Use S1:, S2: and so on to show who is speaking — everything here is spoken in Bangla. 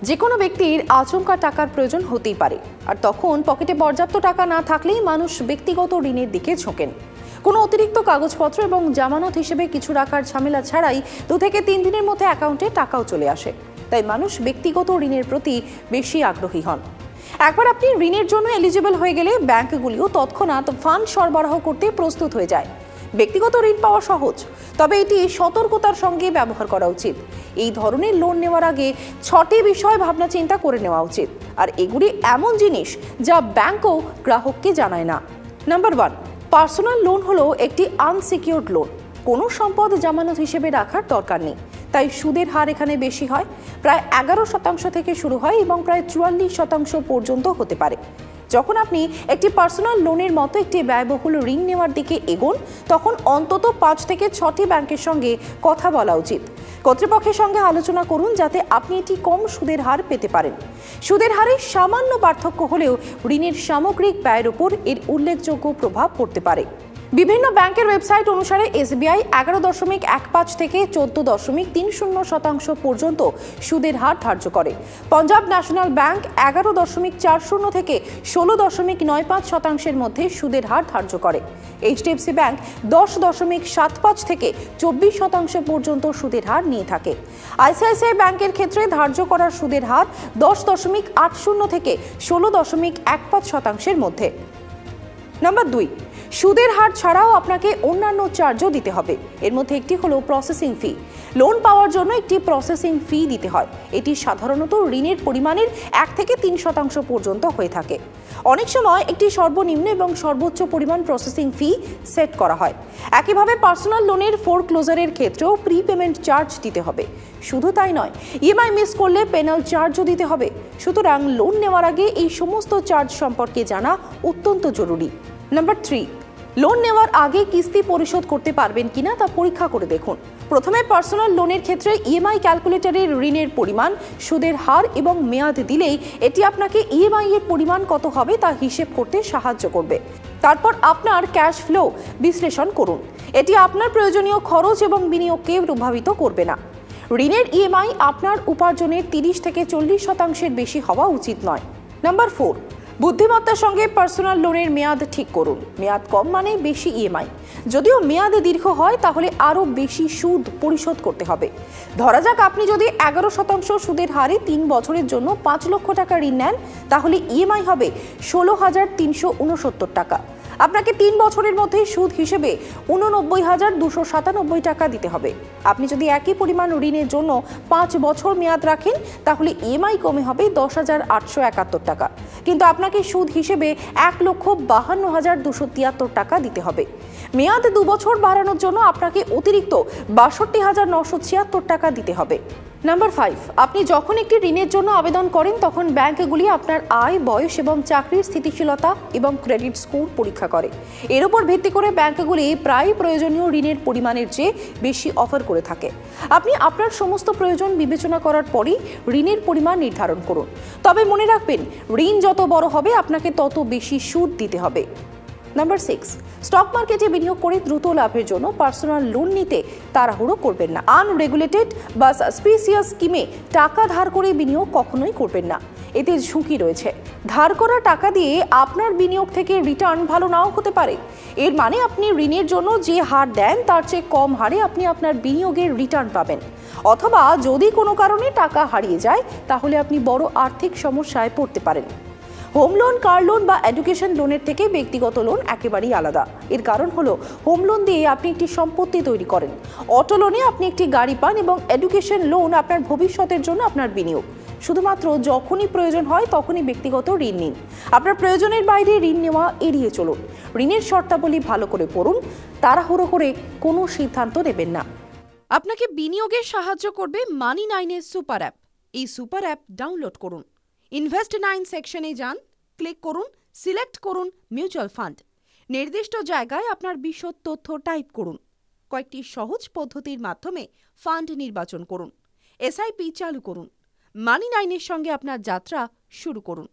S1: যে কোনো ব্যক্তির আচমকা টাকার প্রয়োজন হতেই পারে, আর তখন পকেটে পর্যাপ্ত টাকা না থাকলেই মানুষ ব্যক্তিগত ঋণের দিকে ঝোঁকেন। কোনো অতিরিক্ত কাগজপত্র এবং জামানত হিসেবে কিছু রাখার ঝামেলা ছাড়াই 2 থেকে 3 দিনের মধ্যে অ্যাকাউন্টে টাকাও চলে আসে। তাই মানুষ ব্যক্তিগত ঋণের প্রতি বেশি আগ্রহী হন। একবার আপনি ঋণের জন্য এলিজিবল হয়ে গেলে ব্যাংকগুলিও তৎক্ষণাৎ ফান্ড সরবরাহ করতে প্রস্তুত হয়ে যায়। ব্যক্তিগত ঋণ পাওয়া সহজ, তবে এটি সতর্কতার সঙ্গে ব্যবহার করা উচিত। এই ধরনের লোন নেওয়ার আগে 6টি বিষয় ভাবনা চিন্তা করে নেওয়া উচিত, আর এগুলি এমন জিনিস যা ব্যাংকও গ্রাহককে জানায় না। নাম্বার 1, পার্সোনাল লোন হলো একটি আনসিকিউরড লোন। কোনো সম্পদ জামানত হিসেবে রাখার দরকার নেই, তাই সুদের হার এখানে বেশি হয়। প্রায় 11% থেকে শুরু হয় এবং প্রায় 44% পর্যন্ত হতে পারে। যখন আপনি একটি পার্সোনাল লোনের মতো একটি ব্যয়বহুল ঋণ নেওয়ার দিকে এগোন, তখন অন্তত 5 থেকে 6টি ব্যাংকের সঙ্গে কথা বলা উচিত। কর্তৃপক্ষের সঙ্গে আলোচনা করুন যাতে আপনি একটি কম সুদের হার পেতে পারেন। সুদের হারে সামান্য পার্থক্য হলেও ঋণের সামগ্রিক ব্যয়ের উপর এর উল্লেখযোগ্য প্রভাব পড়তে পারে। বিভিন্ন ব্যাংকের ওয়েবসাইট অনুসারে SBI 11.15 থেকে 14.30% পর্যন্ত সুদের হার ধার্য করে। পাঞ্জাব ন্যাশনাল ব্যাংক 11.40 থেকে 16.95% মধ্যে সুদের হার ধার্য করে। HDFC ব্যাংক 10.75 থেকে 24% পর্যন্ত সুদের হার নিয়ে থাকে। ICICI ব্যাংকের ক্ষেত্রে ধার্য করার সুদের হার 10.80 থেকে 16.15% মধ্যে। নাম্বার 2, সুদের হার ছাড়াও আপনাকে অন্যান্য চার্জও দিতে হবে। এর মধ্যে একটি হলো প্রসেসিং ফি। লোন পাওয়ার জন্য একটি প্রসেসিং ফি দিতে হয়। এটি সাধারণত ঋণের পরিমাণের 1 থেকে 3% পর্যন্ত হয়ে থাকে। অনেক সময় একটি সর্বনিম্ন এবং সর্বোচ্চ পরিমাণ প্রসেসিং ফি সেট করা হয়। একইভাবে পার্সোনাল লোনের ফোরক্লোজারের ক্ষেত্রেও প্রিপেমেন্ট চার্জ দিতে হবে। শুধু তাই নয়, EMI মিস করলে পেনাল চার্জও দিতে হবে। সুতরাং লোন নেওয়ার আগে এই সমস্ত চার্জ সম্পর্কে জানা অত্যন্ত জরুরি। নাম্বার 3, লোন নেওয়ার আগে কিস্তি পরিশোধ করতে পারবেন কিনা তা পরীক্ষা করে দেখুন। প্রথমে পার্সোনাল লোনের ক্ষেত্রে EMI ক্যালকুলেটরের ঋণের পরিমাণ, সুদের হার এবং মেয়াদ দিলেই এটি আপনাকে EMI এর পরিমাণ কত হবে তা হিসেব করতে সাহায্য করবে। তারপর আপনার ক্যাশ ফ্লো বিশ্লেষণ করুন। এটি আপনার প্রয়োজনীয় খরচ এবং বিনিয়োগকে প্রভাবিত করবে না। ঋণের EMI আপনার উপার্জনের 30 থেকে 40% বেশি হওয়া উচিত নয়। নাম্বার 4, বুদ্ধিমত্তার সঙ্গে পার্সোনাল লোনের মেয়াদ ঠিক করুন। মেয়াদ কম মানে বেশি EMI। যদিও মেয়াদ দীর্ঘ হয় তাহলে আরও বেশি সুদ পরিশোধ করতে হবে। ধরা যাক আপনি যদি 11% সুদের হারে 3 বছরের জন্য 5 লক্ষ টাকা ঋণ নেন, তাহলে EMI হবে 16,369 টাকা। আপনাকে 3 বছরের মধ্যে সুদ হিসেবে 89,297 টাকা দিতে হবে। আপনি যদি একই পরিমাণ ঋণের জন্য 5 বছর মেয়াদ রাখেন, তাহলে EMI কমে হবে 10,871 টাকা, কিন্তু আপনাকে সুদ হিসেবে 1,52,273 টাকা দিতে হবে। মেয়াদ 2 বছর বাড়ানোর জন্য আপনাকে অতিরিক্ত 62,976 টাকা দিতে হবে। নাম্বার 5, আপনি যখন একটি ঋণের জন্য আবেদন করেন তখন ব্যাংকগুলি আপনার আয়, বয়স এবং চাকরির স্থিতিশীলতা এবং ক্রেডিট স্কোর পরীক্ষা করে। এর উপর ভিত্তি করে ব্যাংকগুলি প্রায় প্রয়োজনীয় ঋণের পরিমাণের চেয়ে বেশি অফার করে থাকে। আপনি আপনার সমস্ত প্রয়োজন বিবেচনা করার পরই ঋণের পরিমাণ নির্ধারণ করুন। তবে মনে রাখবেন, ঋণ যত বড় হবে আপনাকে তত বেশি সুদ দিতে হবে। নাম্বার 6, স্টক মার্কেটে বিনিয়োগ করে দ্রুত লাভের জন্য পার্সোনাল লোন নিতে তাড়াহুড়ো করবেন না। আনরেগুলেটেড বা সাসপিসিয়াস স্কিমে টাকা ধার করে বিনিয়োগ কখনোই করবেন না। এতে ঝুঁকি রয়েছে। ধার করা টাকা দিয়ে আপনার বিনিয়োগ থেকে রিটার্ন ভালো নাও হতে পারে। এর মানে আপনি ঋণের জন্য যে হার দেন তার চেয়ে কম হারে আপনি আপনার বিনিয়োগের রিটার্ন পাবেন। অথবা যদি কোনো কারণে টাকা হারিয়ে যায়, তাহলে আপনি বড় আর্থিক সমস্যায় পড়তে পারেন। হোম লোন, কার লোন বা এডুকেশন লোনের থেকে ব্যক্তিগত লোন একেবারেই আলাদা। এর কারণ হলো, হোম লোন দিয়ে আপনি একটি সম্পত্তি তৈরি করেন, অটো লোনে আপনি একটি গাড়ি পান এবং এডুকেশন লোন আপনার ভবিষ্যতের জন্য আপনার বিনিয়োগ। শুধুমাত্র যখনই প্রয়োজন হয় তখনই ব্যক্তিগত ঋণ নিন। আপনার প্রয়োজনের বাইরে ঋণ নেওয়া এড়িয়ে চলুন। ঋণের শর্তাবলী ভালো করে পড়ুন। তাড়াহুড়ো করে কোনো সিদ্ধান্ত নেবেন না।
S2: আপনাকে বিনিয়োগে সাহায্য করবে Money9 এর সুপার অ্যাপ। এই সুপার অ্যাপ ডাউনলোড করুন। Invest9 সেকশনে যান, ক্লিক করুন, সিলেক্ট করুন মিউচুয়াল ফান্ড। নির্দিষ্ট জায়গায় আপনার বিশদ তথ্য টাইপ করুন। কয়েকটি সহজ পদ্ধতির মাধ্যমে ফান্ড নির্বাচন করুন। SIP চালু করুন। Money9 এর সঙ্গে আপনার যাত্রা শুরু করুন।